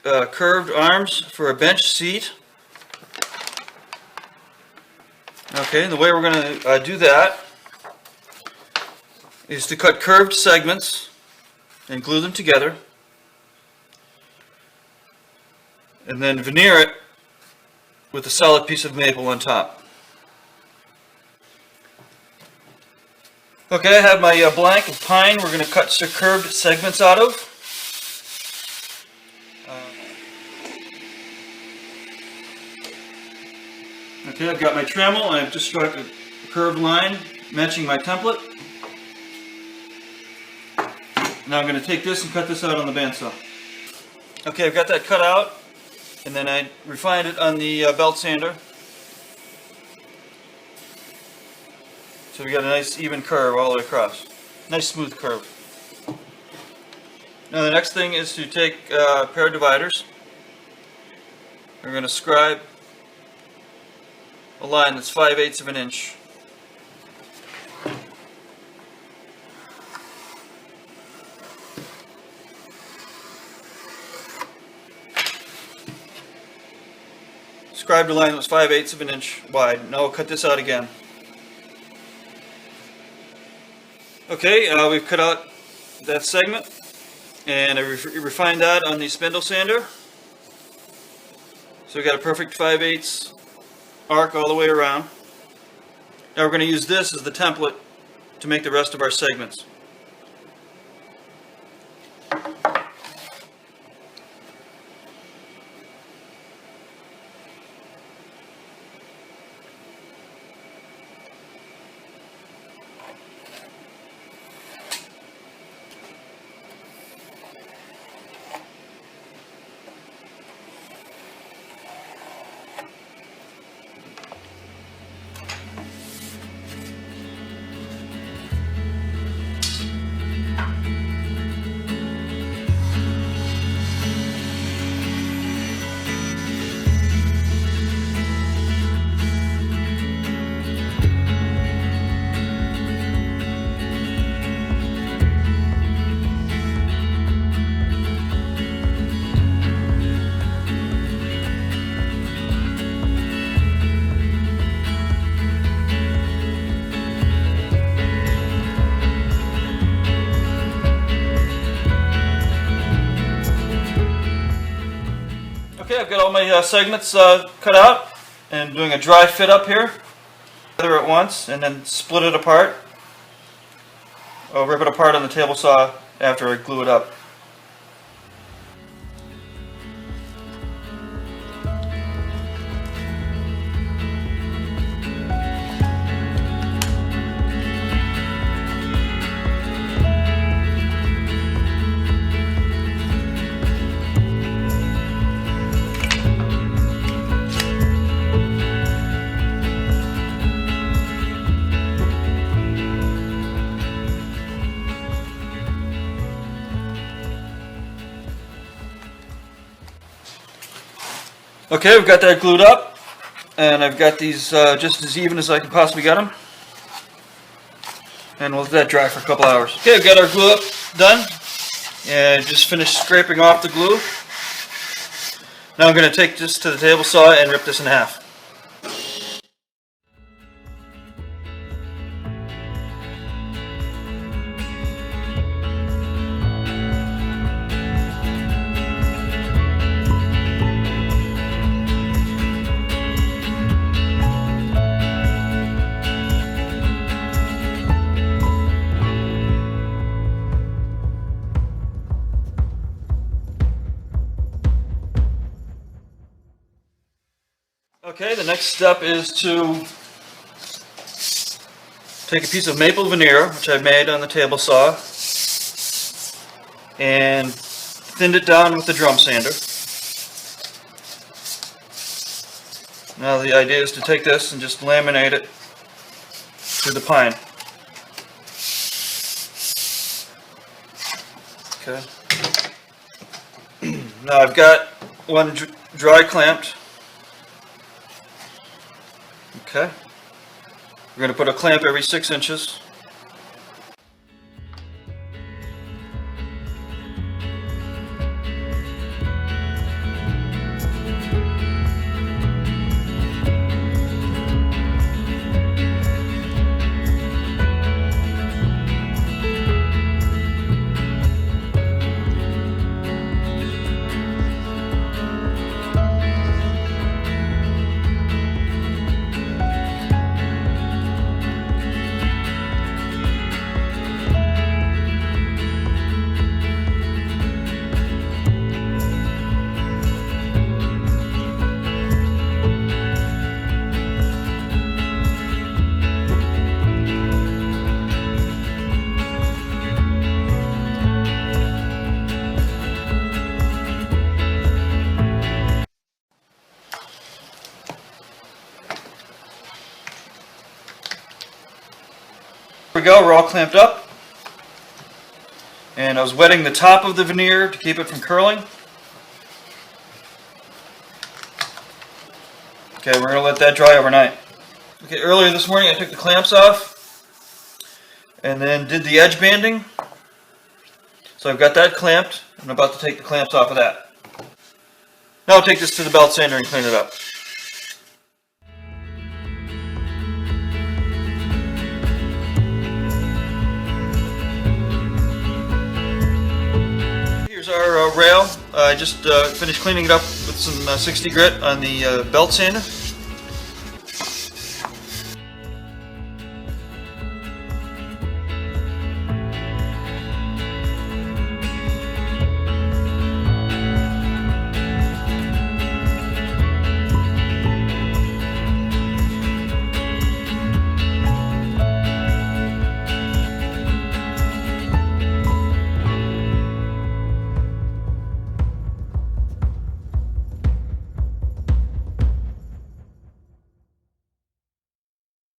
curved arms for a bench seat. Okay, and the way we're going to do that is to cut curved segments and glue them together, and then veneer it with a solid piece of maple on top. Okay, I have my blank of pine we're going to cut some curved segments out of. Okay, I've got my Dremel and I've just struck a curved line matching my template. Now I'm going to take this and cut this out on the bandsaw. Okay, I've got that cut out, and then I refined it on the belt sander. So we got a nice even curve all the way across. Nice smooth curve. Now the next thing is to take a pair of dividers. We're going to scribe a line that's 5/8 of an inch. Scribed a line that was 5/8 of an inch wide. Now we'll cut this out again. Okay, we've cut out that segment, and I refined that on the spindle sander. So we got a perfect 5/8 arc all the way around. Now we're going to use this as the template to make the rest of our segments. Okay, I've got all my segments cut out and doing a dry fit up here together at once, and then split it apart. I'll rip it apart on the table saw after I glue it up. Okay, we've got that glued up, and I've got these just as even as I can possibly get them. And we'll let that dry for a couple hours. Okay, we've got our glue up done, and just finished scraping off the glue. Now I'm going to take this to the table saw and rip this in half. Okay, the next step is to take a piece of maple veneer, which I made on the table saw, and thinned it down with the drum sander. Now the idea is to take this and just laminate it to the pine. Okay. Now I've got one dry clamped. Okay. We're going to put a clamp every 6 inches. go, we're all clamped up. And I was wetting the top of the veneer to keep it from curling. Okay, we're going to let that dry overnight. Okay, earlier this morning I took the clamps off and then did the edge banding. So I've got that clamped. I'm about to take the clamps off of that. Now I'll take this to the belt sander and clean it up. Here's our rail. I just finished cleaning it up with some 60 grit on the belt sander.